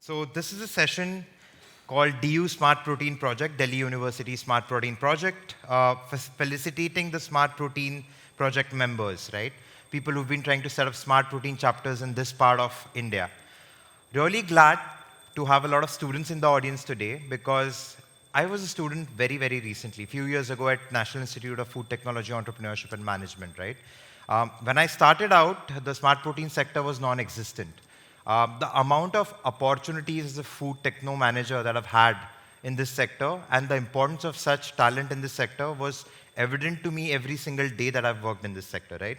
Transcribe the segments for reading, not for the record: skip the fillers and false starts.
So this is a session called DU Smart Protein Project, Delhi University Smart Protein Project, felicitating the Smart Protein Project members, right? People who've been trying to set up smart protein chapters in this part of India. Really glad to have a lot of students in the audience today because I was a student very, very recently, a few years ago at National Institute of Food Technology, Entrepreneurship and Management, right? When I started out, the smart protein sector was non-existent. The amount of opportunities as a food techno manager that I've had in this sector and the importance of such talent in this sector was evident to me every single day that I've worked in this sector, right?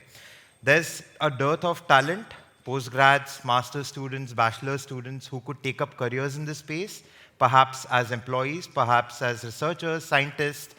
There's a dearth of talent, postgrads, master students, bachelor students who could take up careers in this space, perhaps as employees, perhaps as researchers, scientists,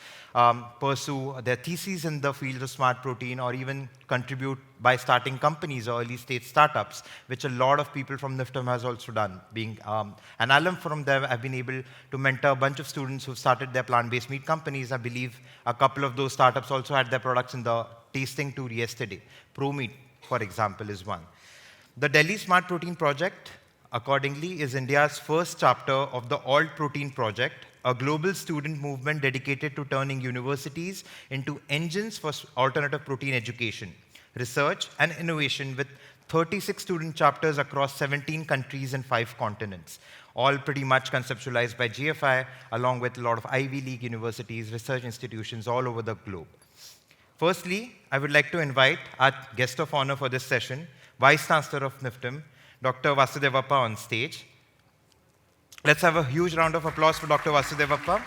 pursue their theses in the field of smart protein, or even contribute by starting companies or early stage startups, which a lot of people from NIFTM has also done. Being an alum from there, I've been able to mentor a bunch of students who've started their plant-based meat companies. I believe a couple of those startups also had their products in the tasting tour yesterday. ProMeat, for example, is one. The Delhi Smart Protein Project, accordingly, is India's first chapter of the Alt Protein Project, a global student movement dedicated to turning universities into engines for alternative protein education, research, and innovation with 36 student chapters across 17 countries and 5 continents, all pretty much conceptualized by GFI, along with a lot of Ivy League universities, research institutions all over the globe. Firstly, I would like to invite our guest of honor for this session, Vice Chancellor of NIFTM, Dr. Vasudevappa on stage. Let's have a huge round of applause for Dr. Vasudevappa.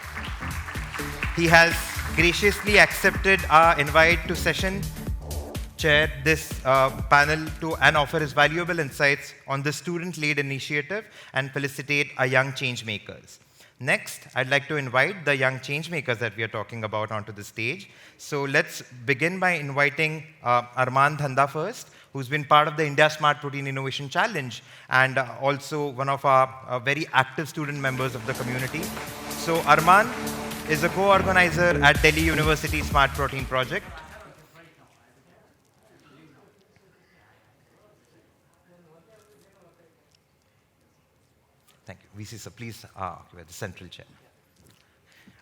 He has graciously accepted our invite to session, chair this panel and offer his valuable insights on the student-led initiative and felicitate our young change makers. Next, I'd like to invite the young change makers that we are talking about onto the stage. So let's begin by inviting Armaan Dhanda first, who's been part of the India Smart Protein Innovation Challenge and also one of our very active student members of the community. So Armaan is a co-organizer at Delhi University Smart Protein Project. Thank you. VC sir, please occupy the central chair.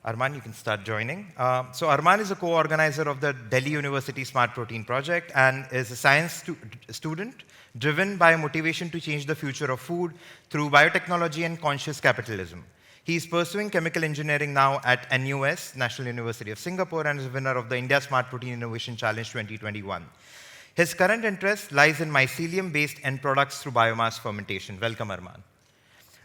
Armaan, you can start joining. So Armaan is a co-organizer of the Delhi University Smart Protein Project and is a science student driven by a motivation to change the future of food through biotechnology and conscious capitalism. He is pursuing chemical engineering now at NUS, National University of Singapore, and is a winner of the India Smart Protein Innovation Challenge 2021. His current interest lies in mycelium-based end products through biomass fermentation. Welcome, Armaan.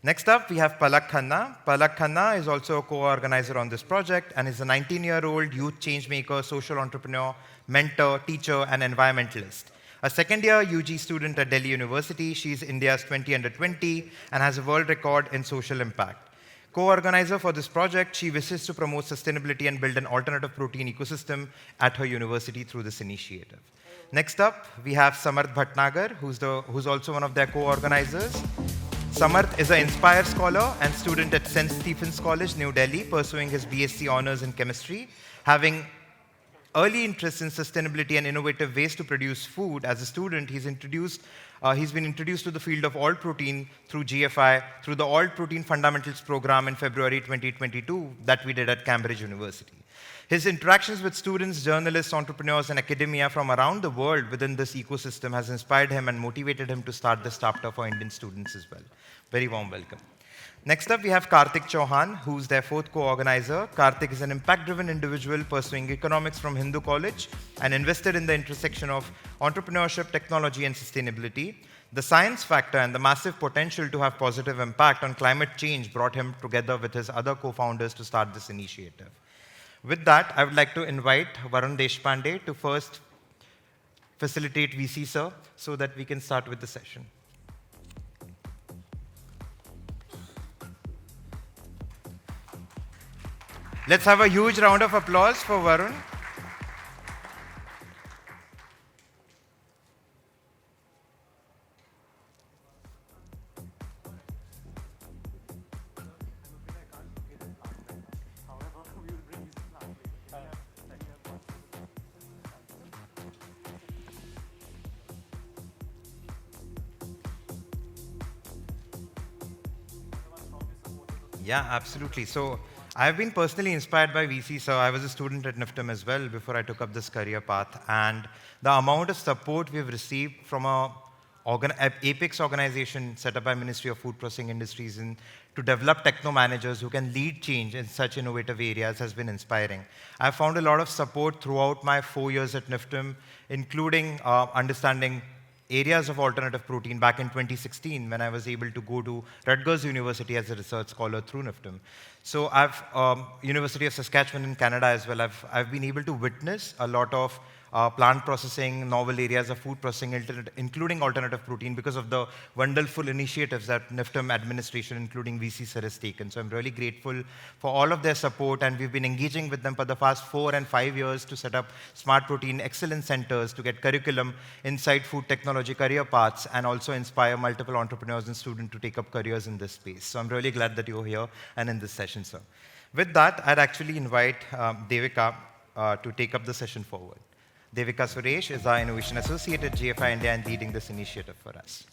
Next up, we have Palakh Khanna. Palakh Khanna is also a co-organizer on this project and is a 19-year-old youth changemaker, social entrepreneur, mentor, teacher, and environmentalist. A second-year UG student at Delhi University, she is India's 20 under 20 and has a world record in social impact. Co-organizer for this project, she wishes to promote sustainability and build an alternative protein ecosystem at her university through this initiative. Next up, we have Samarth Bhatnagar, who's also one of their co-organizers. Samarth is an Inspire Scholar and student at St. Stephen's College, New Delhi, pursuing his BSc Honours in Chemistry. Having early interest in sustainability and innovative ways to produce food, as a student, he's been introduced to the field of alt protein through GFI, through the Alt Protein Fundamentals program in February 2022 that we did at Cambridge University. His interactions with students, journalists, entrepreneurs, and academia from around the world within this ecosystem has inspired him and motivated him to start this chapter for Indian students as well. Very warm welcome. Next up, we have Kartik Chauhan, who's their fourth co-organizer. Kartik is an impact-driven individual pursuing economics from Hindu College and invested in the intersection of entrepreneurship, technology, and sustainability. The science factor and the massive potential to have positive impact on climate change brought him together with his other co-founders to start this initiative. With that, I would like to invite Varun Deshpande to first facilitate VC sir so that we can start with the session. Let's have a huge round of applause for Varun. Yeah, absolutely. So I've been personally inspired by VC. So I was a student at NIFTM as well before I took up this career path. And the amount of support we've received from Apex organization set up by Ministry of Food Processing Industries to develop techno managers who can lead change in such innovative areas has been inspiring. I've found a lot of support throughout my 4 years at NIFTM, including understanding areas of alternative protein back in 2016 when I was able to go to Rutgers University as a research scholar through NIFTM. So I've, University of Saskatchewan in Canada as well, I've been able to witness a lot of plant processing, novel areas of food processing, including alternative protein because of the wonderful initiatives that NIFTM administration, including VC Sir, has taken. So I'm really grateful for all of their support, and we've been engaging with them for the past 4 and 5 years to set up smart protein excellence centers to get curriculum inside food technology career paths and also inspire multiple entrepreneurs and students to take up careers in this space. So I'm really glad that you're here and in this session, sir. With that, I'd actually invite Devika to take up the session forward. Devika Suresh is our Innovation Associate at GFI India and leading this initiative for us.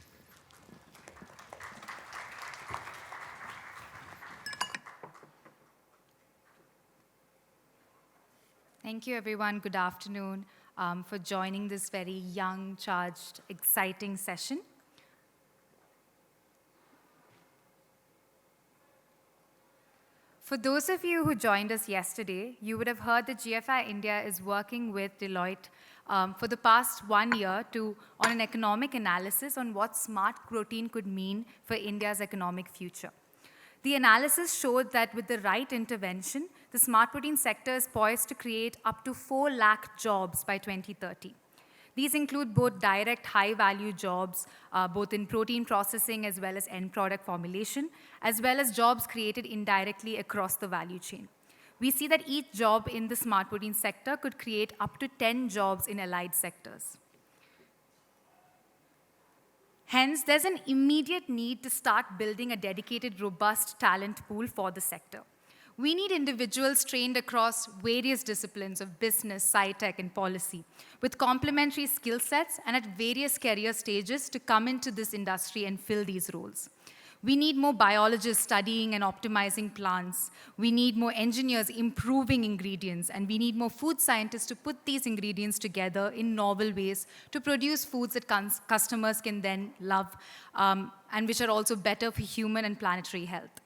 Thank you, everyone. Good afternoon for joining this very young, charged, exciting session. For those of you who joined us yesterday, you would have heard that GFI India is working with Deloitte for the past 1 year on an economic analysis on what smart protein could mean for India's economic future. The analysis showed that with the right intervention, the smart protein sector is poised to create up to 4 lakh jobs by 2030. These include both direct high-value jobs, both in protein processing as well as end product formulation, as well as jobs created indirectly across the value chain. We see that each job in the smart protein sector could create up to 10 jobs in allied sectors. Hence, there's an immediate need to start building a dedicated, robust talent pool for the sector. We need individuals trained across various disciplines of business, sci-tech, and policy, with complementary skill sets and at various career stages to come into this industry and fill these roles. We need more biologists studying and optimizing plants. We need more engineers improving ingredients, and we need more food scientists to put these ingredients together in novel ways to produce foods that customers can then love and which are also better for human and planetary health.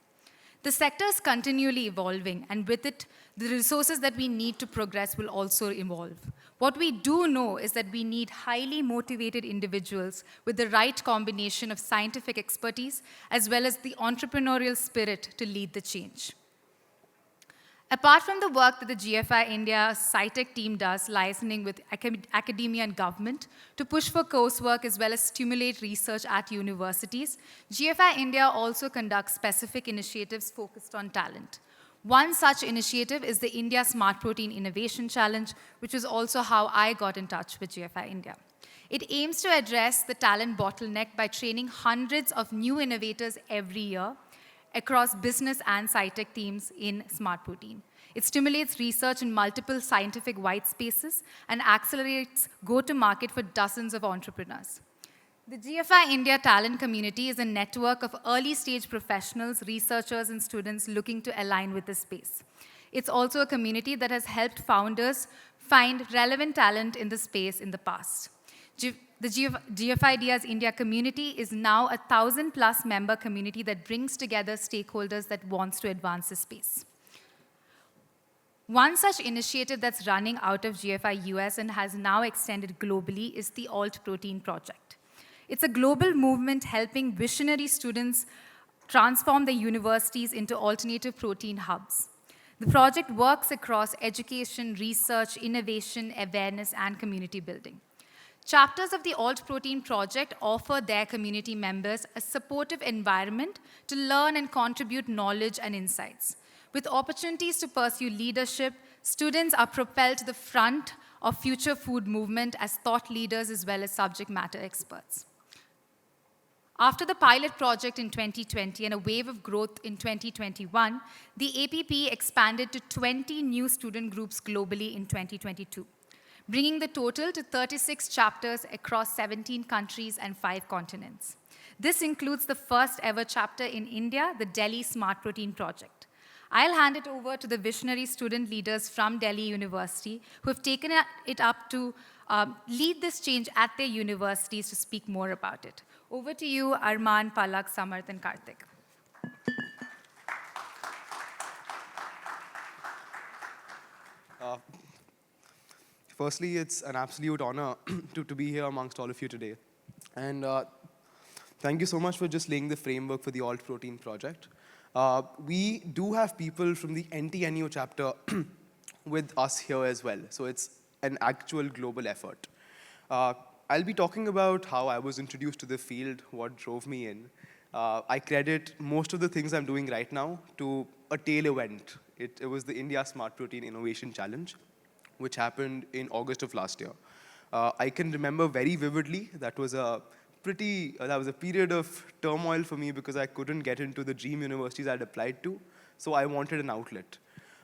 The sector is continually evolving, and with it, the resources that we need to progress will also evolve. What we do know is that we need highly motivated individuals with the right combination of scientific expertise as well as the entrepreneurial spirit to lead the change. Apart from the work that the GFI India SciTech team does, liaising with academia and government to push for coursework as well as stimulate research at universities, GFI India also conducts specific initiatives focused on talent. One such initiative is the India Smart Protein Innovation Challenge, which is also how I got in touch with GFI India. It aims to address the talent bottleneck by training hundreds of new innovators every year across business and sci-tech teams in smart protein. It stimulates research in multiple scientific white spaces and accelerates go-to-market for dozens of entrepreneurs. The GFI India talent community is a network of early-stage professionals, researchers, and students looking to align with this space. It's also a community that has helped founders find relevant talent in the space in the past. The GFI India's India community is now a 1,000+ member community that brings together stakeholders that wants to advance the space. One such initiative that's running out of GFI US and has now extended globally is the Alt Protein Project. It's a global movement helping visionary students transform their universities into alternative protein hubs. The project works across education, research, innovation, awareness, and community building. Chapters of the Alt Protein Project offer their community members a supportive environment to learn and contribute knowledge and insights. With opportunities to pursue leadership, students are propelled to the front of future food movement as thought leaders as well as subject matter experts. After the pilot project in 2020 and a wave of growth in 2021, the APP expanded to 20 new student groups globally in 2022. Bringing the total to 36 chapters across 17 countries and 5 continents. This includes the first ever chapter in India, the Delhi Smart Protein Project. I'll hand it over to the visionary student leaders from Delhi University who have taken it up to lead this change at their universities to speak more about it. Over to you, Armaan, Palakh, Samarth, and Kartik. Firstly, it's an absolute honor to be here amongst all of you today. And thank you so much for just laying the framework for the Alt Protein project. We do have people from the NTNU chapter with us here as well. So it's an actual global effort. I'll be talking about how I was introduced to the field, what drove me in. I credit most of the things I'm doing right now to a tail event. It was the India Smart Protein Innovation Challenge, which happened in August of last year. I can remember very vividly that was a period of turmoil for me because I couldn't get into the dream universities I'd applied to, so I wanted an outlet.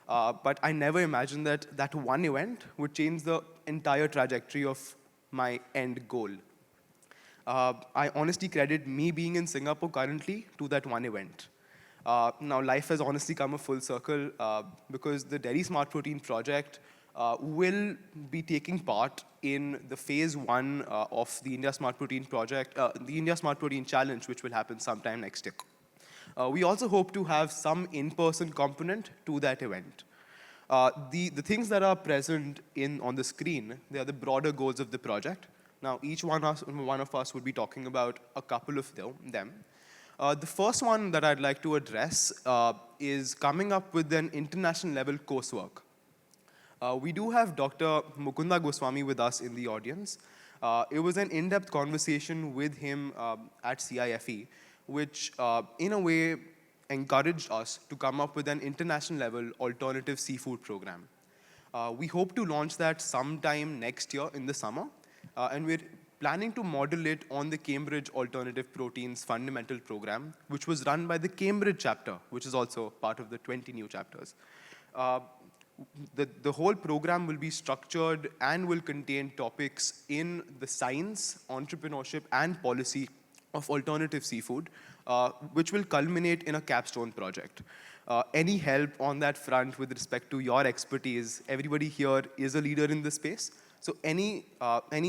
But I never imagined that that one event would change the entire trajectory of my end goal. I honestly credit me being in Singapore currently to that one event. Now, life has honestly come a full circle because the Delhi Smart Protein project will be taking part in the phase 1 of the India Smart Protein project, the India Smart Protein Challenge, which will happen sometime next year. We also hope to have some in-person component to that event. The things that are present on the screen, they are the broader goals of the project. Now, each one of us would be talking about a couple of them. The first one that I'd like to address is coming up with an international level coursework. We do have Dr. Mukunda Goswami with us in the audience. It was an in-depth conversation with him at CIFE, which in a way encouraged us to come up with an international level alternative seafood program. We hope to launch that sometime next year in the summer, and we're planning to model it on the Cambridge Alternative Proteins Fundamental Program, which was run by the Cambridge chapter, which is also part of the 20 new chapters. The whole program will be structured and will contain topics in the science, entrepreneurship, and policy of alternative seafood, which will culminate in a capstone project. Any help on that front with respect to your expertise, everybody here is a leader in this space, so any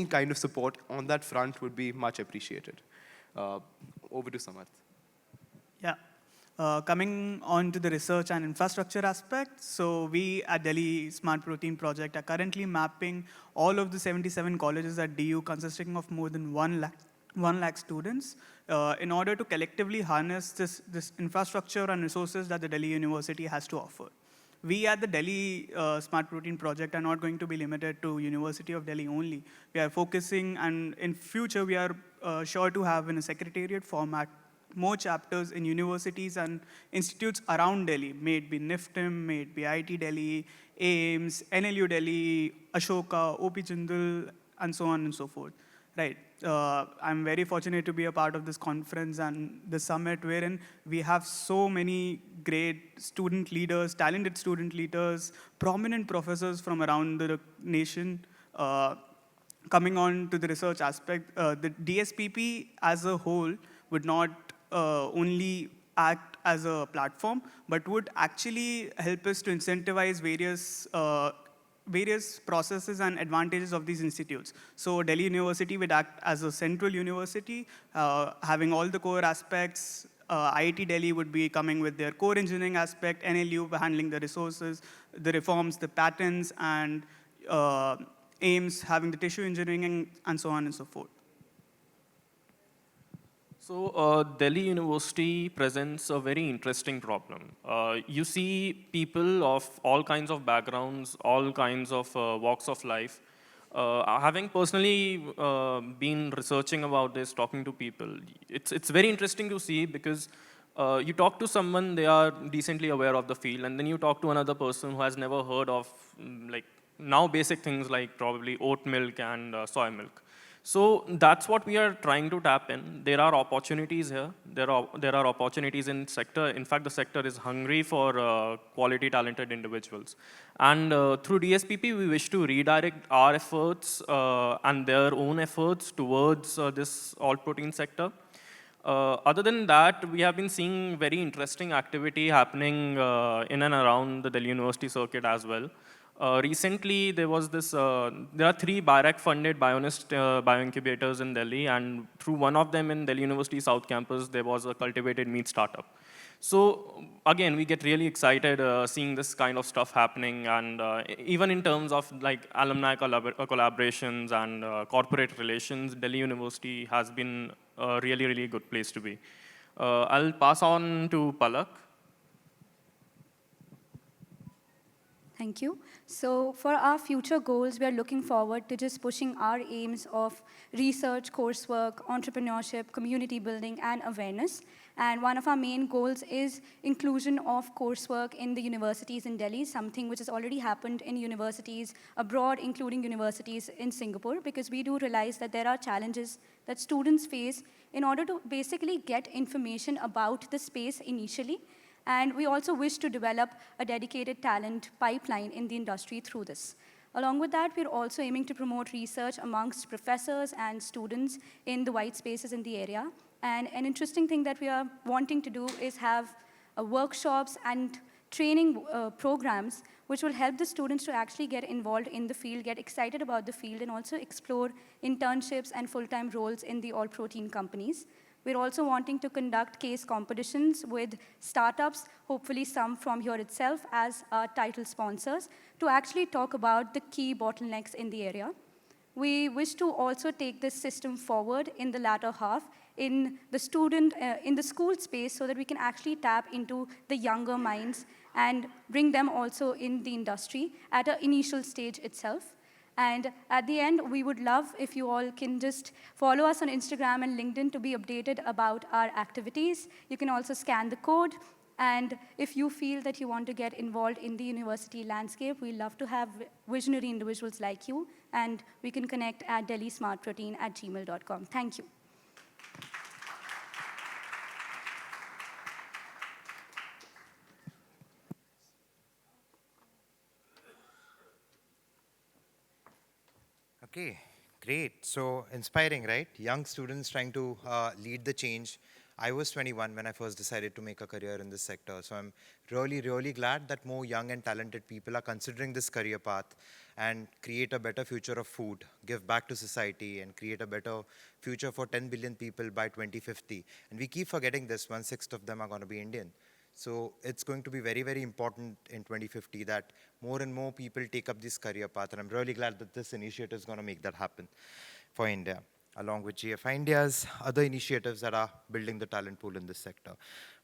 kind of support on that front would be much appreciated. Over to Samarth. Yeah. Coming on to the research and infrastructure aspect, so we at Delhi Smart Protein Project are currently mapping all of the 77 colleges at DU consisting of more than 1 lakh students in order to collectively harness this infrastructure and resources that the Delhi University has to offer. We at the Delhi Smart Protein Project are not going to be limited to University of Delhi only. We are focusing, and in future we are sure to have in a secretariat format more chapters in universities and institutes around Delhi, may it be NIFTIM, may it be IT Delhi, AIMS, NLU Delhi, Ashoka, OP Jindal, and so on and so forth. Right. I'm very fortunate to be a part of this conference and the summit wherein we have so many great student leaders, talented student leaders, prominent professors from around the nation. Coming on to the research aspect, the DSPP as a whole would not only act as a platform, but would actually help us to incentivize various processes and advantages of these institutes. So Delhi University would act as a central university, having all the core aspects. IIT Delhi would be coming with their core engineering aspect, NLU handling the resources, the reforms, the patents, and AIMS having the tissue engineering, and so on and so forth. So Delhi University presents a very interesting problem. You see people of all kinds of backgrounds, all kinds of walks of life. Having personally been researching about this, talking to people, it's very interesting to see because you talk to someone, they are decently aware of the field, and then you talk to another person who has never heard of like now basic things like probably oat milk and soy milk. So that's what we are trying to tap in. There are opportunities here. There are opportunities in sector. In fact, the sector is hungry for quality, talented individuals. And through DSPP, we wish to redirect our efforts and their own efforts towards this alt protein sector. Other than that, we have been seeing very interesting activity happening in and around the Delhi University circuit as well. Recently, there was this, there are 3 BIRAC-funded bioincubators in Delhi, and through one of them in Delhi University South Campus, there was a cultivated meat startup. So again, we get really excited seeing this kind of stuff happening, and even in terms of like alumni collaborations and corporate relations, Delhi University has been a really, really good place to be. I'll pass on to Palak. Thank you. So for our future goals, we are looking forward to just pushing our aims of research, coursework, entrepreneurship, community building, and awareness. And one of our main goals is inclusion of coursework in the universities in Delhi, something which has already happened in universities abroad, including universities in Singapore, because we do realize that there are challenges that students face in order to basically get information about the space initially. And we also wish to develop a dedicated talent pipeline in the industry through this. Along with that, we're also aiming to promote research amongst professors and students in the white spaces in the area. And an interesting thing that we are wanting to do is have workshops and training programs which will help the students to actually get involved in the field, get excited about the field, and also explore internships and full-time roles in the all-protein companies. We're also wanting to conduct case competitions with startups, hopefully some from here itself as our title sponsors, to actually talk about the key bottlenecks in the area. We wish to also take this system forward in the latter half in the school space, so that we can actually tap into the younger minds and bring them also in the industry at an initial stage itself. And at the end, we would love if you all can just follow us on Instagram and LinkedIn to be updated about our activities. You can also scan the code. And if you feel that you want to get involved in the university landscape, we love to have visionary individuals like you. And we can connect at delhismartprotein@gmail.com. Thank you. Okay, great. So inspiring, right? Young students trying to lead the change. I was 21 when I first decided to make a career in this sector. So I'm really, really glad that more young and talented people are considering this career path and create a better future of food, give back to society, and create a better future for 10 billion people by 2050. And we keep forgetting this, 1/6 of them are going to be Indian. So it's going to be very, very important in 2050 that more and more people take up this career path. And I'm really glad that this initiative is going to make that happen for India, along with GFI India's other initiatives that are building the talent pool in this sector.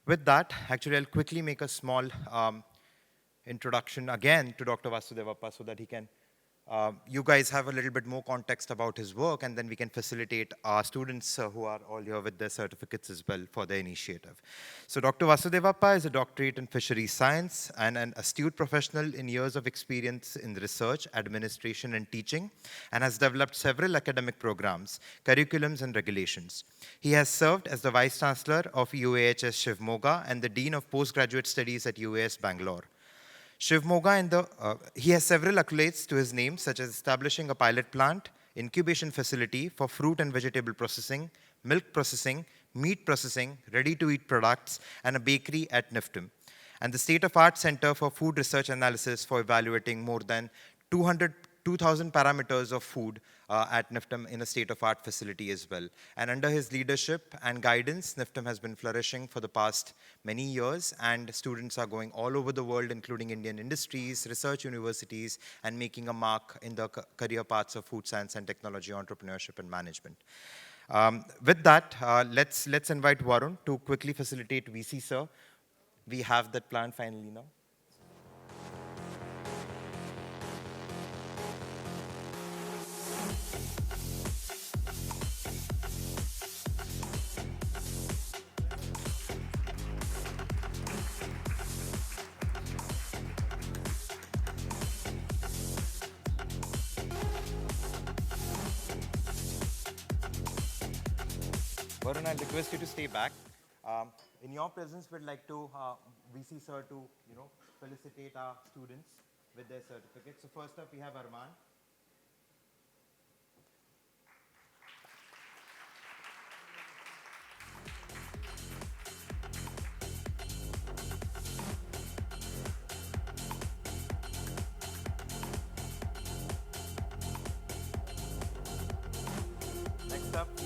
With that, actually, I'll quickly make a small introduction again to Dr. Vasudevappa so that he can you guys have a little bit more context about his work, and then we can facilitate our students who are all here with their certificates as well for their initiative. So Dr. Vasudevappa is a doctorate in fisheries science and an astute professional in years of experience in research, administration, and teaching, and has developed several academic programs, curriculums, and regulations. He has served as the Vice Chancellor of UAHS Shivmoga and the Dean of Postgraduate Studies at UAS Bangalore. Shivmoga he has several accolades to his name, such as establishing a pilot plant, incubation facility for fruit and vegetable processing, milk processing, meat processing, ready-to-eat products, and a bakery at NIFTM, and the state-of-art Center for Food Research Analysis for evaluating more than 2,000 parameters of food at NIFTM in a state-of-art facility as well. And under his leadership and guidance, NIFTM has been flourishing for the past many years, and students are going all over the world, including Indian industries, research universities, and making a mark in the career paths of food science and technology, entrepreneurship, and management. With that, let's invite Varun to quickly facilitate VC Sir. We have that plan finally now. Varun, I'll request you to stay back. In your presence, we'd like to, VC Sir, to felicitate our students with their certificates. So first up, we have Armaan.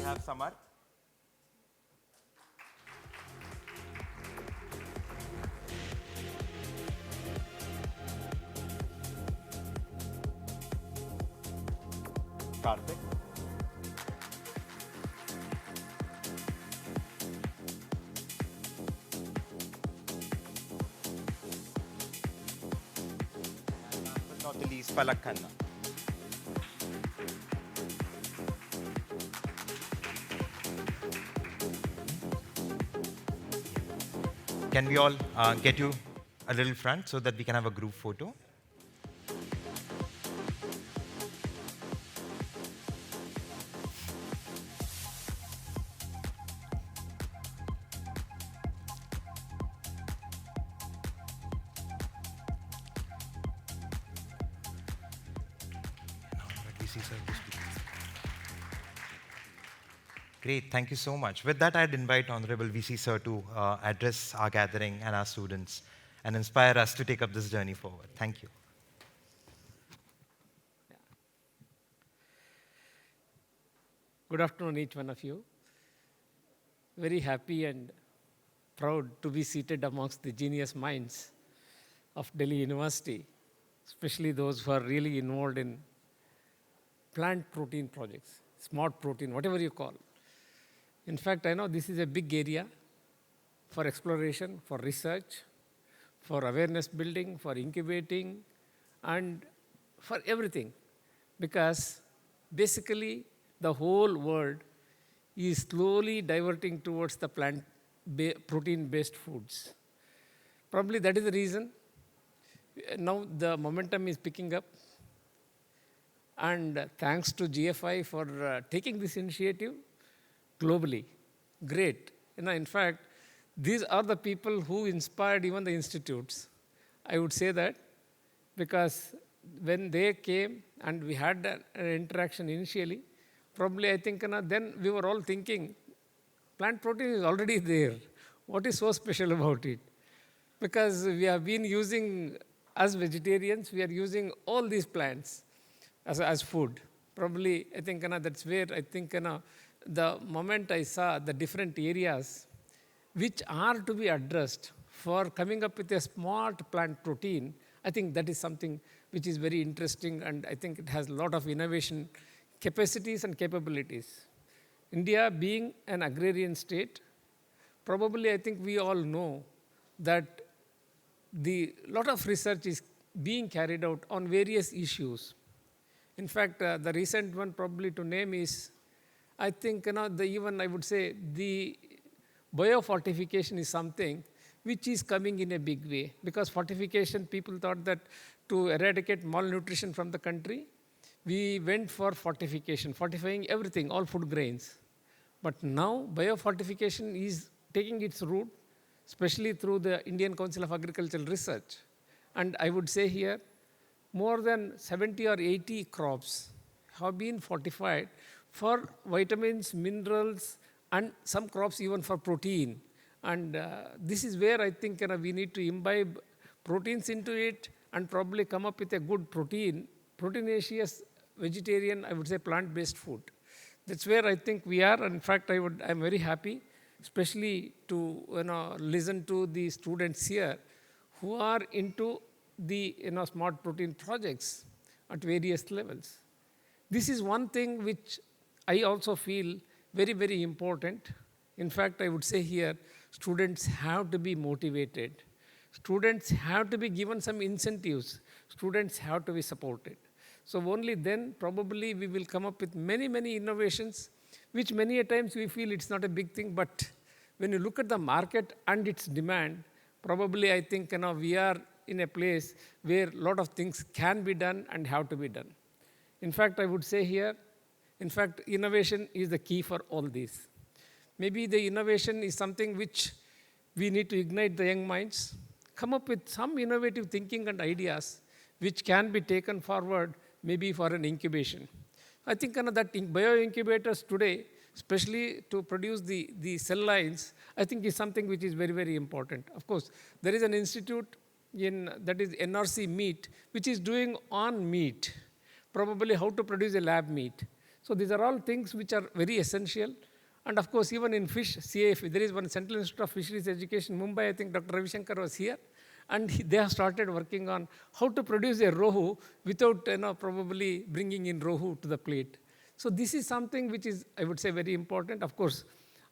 have Samarth. Kartik. But not the least, Palakh Khanna. Can we all get you a little front so that we can have a group photo? Great, thank you so much. With that, I'd invite Honorable VC Sir to address our gathering and our students and inspire us to take up this journey forward. Thank you. Good afternoon, each one of you. Very happy and proud to be seated amongst the genius minds of Delhi University, especially those who are really involved in plant protein projects, smart protein, whatever you call. In fact, I know this is a big area for exploration, for research, for awareness building, for incubating, and for everything. Because basically, the whole world is slowly diverting towards the plant protein-based foods. Probably that is the reason now the momentum is picking up. And thanks to GFI for taking this initiative globally. Great. In fact, these are the people who inspired even the institutes. I would say that because when they came and we had an interaction initially, probably I think then we were all thinking, plant protein is already there. What is so special about it? Because we have been using, as vegetarians, we are using all these plants as food. Probably, I think that's where I think the moment I saw the different areas which are to be addressed for coming up with a smart plant protein, I think that is something which is very interesting, and I think it has a lot of innovation capacities and capabilities. India being an agrarian state, probably I think we all know that the lot of research is being carried out on various issues. In fact, the recent one probably to name is, I think, even I would say the biofortification is something which is coming in a big way. Because fortification, people thought that to eradicate malnutrition from the country, we went for fortification, fortifying everything, all food grains. But now biofortification is taking its root, especially through the Indian Council of Agricultural Research. And I would say here, more than 70 or 80 crops have been fortified for vitamins, minerals, and some crops even for protein. And this is where I think we need to imbibe proteins into it and probably come up with a good proteinaceous, vegetarian, I would say plant-based food. That's where I think we are. In fact, I'm very happy, especially to listen to the students here who are into the smart protein projects at various levels. This is one thing which I also feel very, very important. In fact, I would say here, students have to be motivated. Students have to be given some incentives. Students have to be supported. So only then probably we will come up with many, many innovations, which many a times we feel it's not a big thing, but when you look at the market and its demand, probably I think we are in a place where a lot of things can be done and have to be done. In fact, I would say here, innovation is the key for all these. Maybe the innovation is something which we need to ignite the young minds, come up with some innovative thinking and ideas which can be taken forward maybe for an incubation. I think that bio-incubators today, especially to produce the cell lines, I think is something which is very, very important. Of course, there is an institute that is NRC meat, which is doing on meat, probably how to produce a lab meat. So these are all things which are very essential. And of course, even in fish, CAF, there is one Central Institute of Fisheries Education, Mumbai, I think Dr. Ravi Shankar was here. And they have started working on how to produce a rohu without probably bringing in rohu to the plate. So this is something which is, I would say, very important. Of course,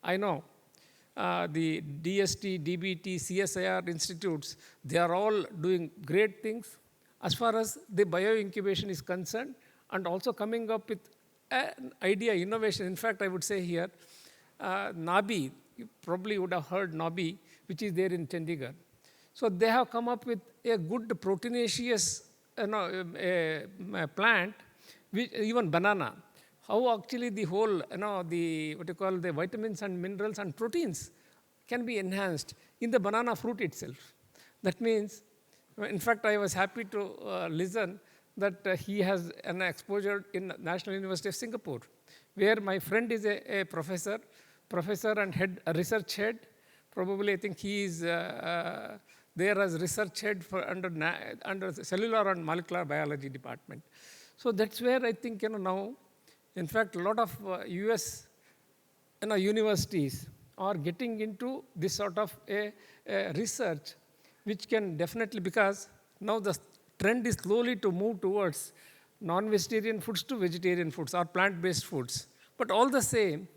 I know the DST, DBT, CSIR institutes, they are all doing great things as far as the bio-incubation is concerned, and also coming up with an idea, innovation. In fact, I would say here, NABI, you probably would have heard NABI, which is there in Chandigarh. So they have come up with a good proteinaceous plant, which, even banana. How actually the whole, the vitamins and minerals and proteins can be enhanced in the banana fruit itself. That means, in fact, I was happy to listen that he has an exposure in National University of Singapore, where my friend is a professor and a research head. Probably, I think he is there as research head for under cellular and molecular biology department. So that's where I think now, in fact, a lot of US universities are getting into this sort of a research, which can definitely, because now the trend is slowly to move towards non-vegetarian foods to vegetarian foods or plant-based foods. But all the same,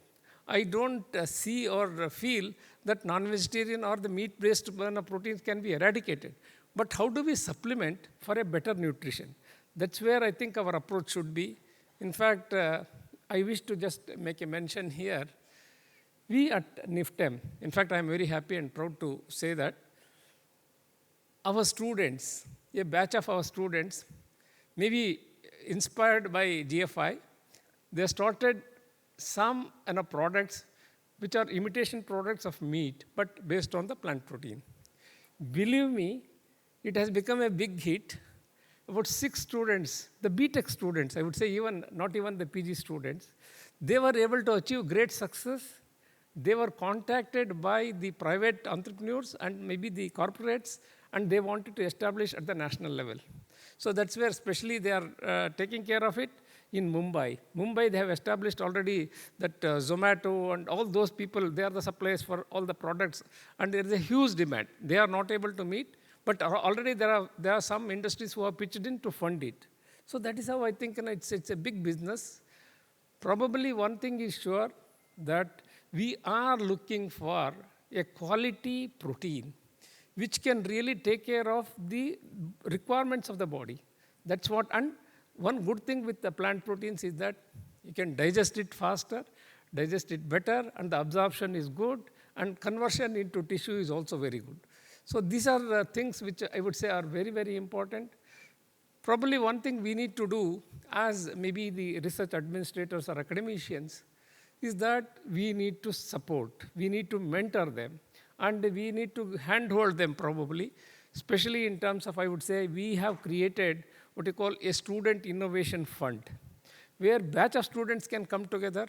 I don't see or feel that non-vegetarian or the meat-based proteins can be eradicated. But how do we supplement for a better nutrition? That's where I think our approach should be. In fact, I wish to just make a mention here. We at NIFTEM, in fact, I'm very happy and proud to say that our students, a batch of our students, maybe inspired by GFI, they started some products which are imitation products of meat, but based on the plant protein. Believe me, it has become a big hit. About 6 students, the BTech students, I would say not even the PG students, they were able to achieve great success. They were contacted by the private entrepreneurs and maybe the corporates, and they wanted to establish at the national level. So that's where especially they are taking care of it in Mumbai. Mumbai, they have established already that Zomato and all those people, they are the suppliers for all the products, and there is a huge demand. They are not able to meet, but already there are some industries who have pitched in to fund it. So that is how I think it's a big business. Probably one thing is sure, that we are looking for a quality protein which can really take care of the requirements of the body. That's what, and one good thing with the plant proteins is that you can digest it faster, digest it better, and the absorption is good, and conversion into tissue is also very good. So these are things which I would say are very, very important. Probably one thing we need to do as maybe the research administrators or academicians is that we need to support, we need to mentor them, and we need to handhold them probably, especially in terms of, I would say, we have created what you call a student innovation fund, where batch of students can come together,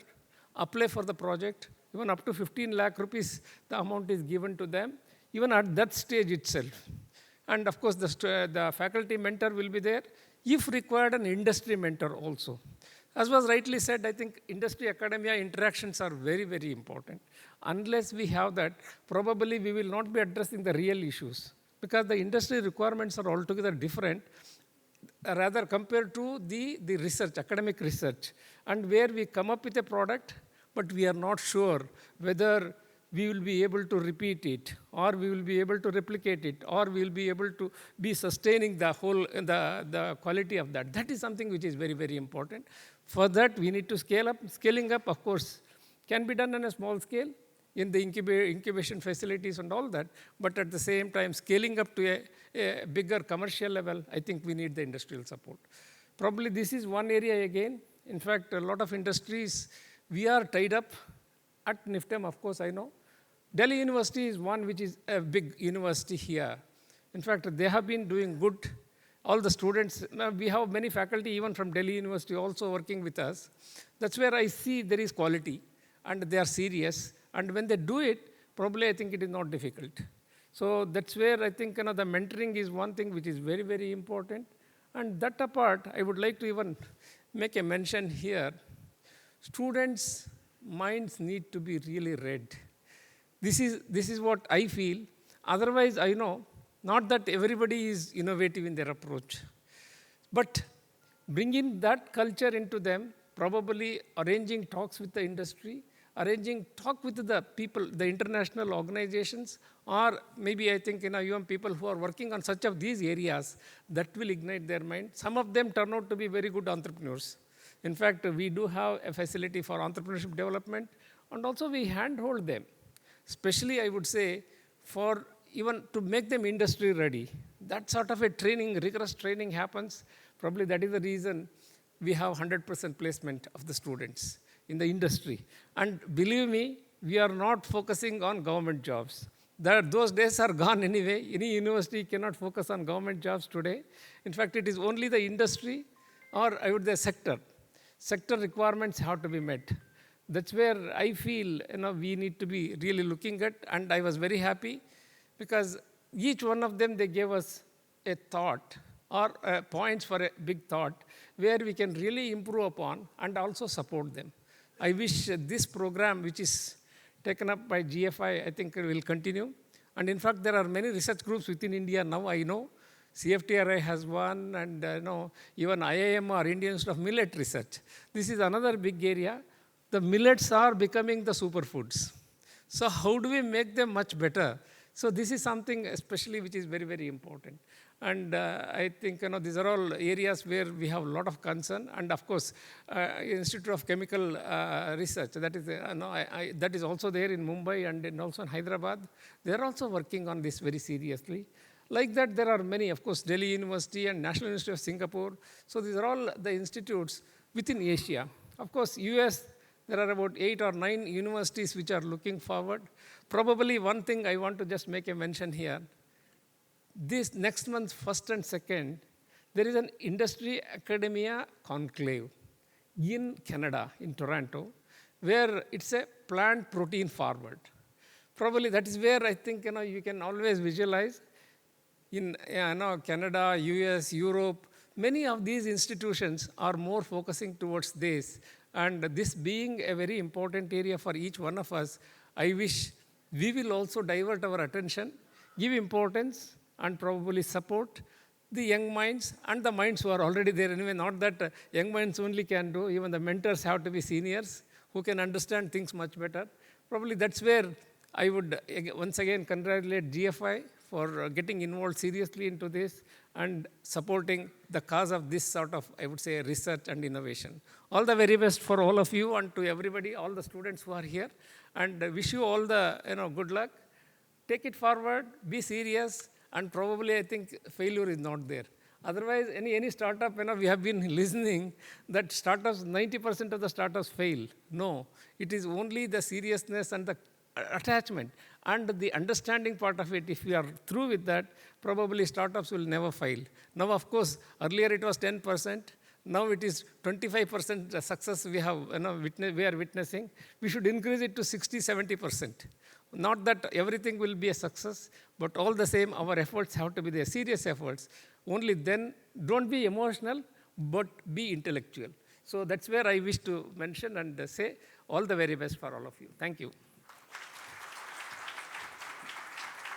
apply for the project, even up to 15 lakh rupees, the amount is given to them, even at that stage itself. And of course, the faculty mentor will be there, if required, an industry mentor also. As was rightly said, I think industry-academia interactions are very, very important. Unless we have that, probably we will not be addressing the real issues, because the industry requirements are altogether different, rather compared to the research, academic research, and where we come up with a product, but we are not sure whether we will be able to repeat it, or we will be able to replicate it, or we will be able to be sustaining the whole, the quality of that. That is something which is very, very important. For that, we need to scale up. Scaling up, of course, can be done on a small scale in the incubation facilities and all that, but at the same time, scaling up to a bigger commercial level, I think we need the industrial support. Probably this is one area again. In fact, a lot of industries, we are tied up at NIFTEM, of course, I know. Delhi University is one which is a big university here. In fact, they have been doing good. All the students, we have many faculty even from Delhi University also working with us. That's where I see there is quality, and they are serious. And when they do it, probably I think it is not difficult. So that's where I think the mentoring is one thing which is very, very important. And that apart, I would like to even make a mention here. students' minds need to be really read. This is what I feel. Otherwise, I know, not that everybody is innovative in their approach, but bringing that culture into them, probably arranging talks with the industry, arranging talk with the people, the international organizations, or maybe I think even people who are working on such of these areas, that will ignite their mind. Some of them turn out to be very good entrepreneurs. In fact, we do have a facility for entrepreneurship development, and also we handhold them. Especially, I would say, for even to make them industry ready. That sort of a training, rigorous training happens. Probably that is the reason we have 100% placement of the students in the industry. And believe me, we are not focusing on government jobs. Those days are gone anyway. Any university cannot focus on government jobs today. In fact, it is only the industry, or I would say sector. Sector requirements have to be met. That's where I feel we need to be really looking at, and I was very happy because each one of them, they gave us a thought or points for a big thought where we can really improve upon and also support them. I wish this program, which is taken up by GFI, I think will continue. And in fact, there are many research groups within India now, I know. CFTRI has one, and even IIM or Indian Institute of Millet Research. This is another big area. The millets are becoming the superfoods. So how do we make them much better? So this is something especially which is very, very important. And I think these are all areas where we have a lot of concern. And of course, Institute of Chemical Research, that is, that is also there in Mumbai and also in Hyderabad. They are also working on this very seriously. Like that, there are many, of course, Delhi University and National Institute of Singapore. So these are all the institutes within Asia. Of course, US, there are about 8 or 9 universities which are looking forward. Probably one thing I want to just make a mention here. This next month, 1st and 2nd, there is an industry academia conclave in Canada, in Toronto, where it's a plant protein forward. Probably that is where I think you can always visualize in Canada, US, Europe, many of these institutions are more focusing towards this. And this being a very important area for each one of us, I wish we will also divert our attention, give importance, and probably support the young minds and the minds who are already there anyway. Not that young minds only can do, even the mentors have to be seniors who can understand things much better. Probably that's where I would once again congratulate GFI for getting involved seriously into this and supporting the cause of this sort of, I would say, research and innovation. All the very best for all of you and to everybody, all the students who are here, and wish you all the good luck. Take it forward, be serious, and probably I think failure is not there. Otherwise, any startup, we have been listening that startups, 90% of the startups fail. No, it is only the seriousness and the attachment and the understanding part of it. If we are through with that, probably startups will never fail. Now, of course, earlier it was 10%. Now it is 25% success we are witnessing. We should increase it to 60, 70%. Not that everything will be a success, but all the same, our efforts have to be there, serious efforts. Only then, don't be emotional, but be intellectual. So that's where I wish to mention and say all the very best for all of you. Thank you.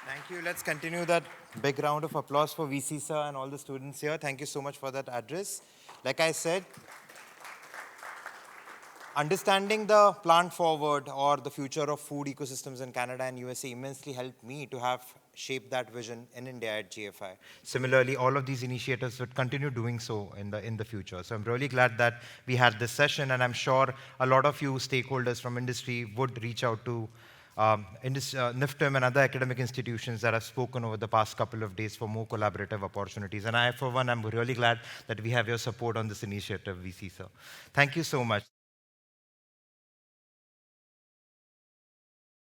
Thank you. Let's continue that big round of applause for VC sir and all the students here. Thank you so much for that address. Like I said, understanding the plant forward or the future of food ecosystems in Canada and USA immensely helped me to have shaped that vision in India at GFI. Similarly, all of these initiatives would continue doing so in the future. So I'm really glad that we had this session, and I'm sure a lot of you stakeholders from industry would reach out to NIFTM and other academic institutions that have spoken over the past couple of days for more collaborative opportunities. And I, for one, am really glad that we have your support on this initiative, VC sir. Thank you so much.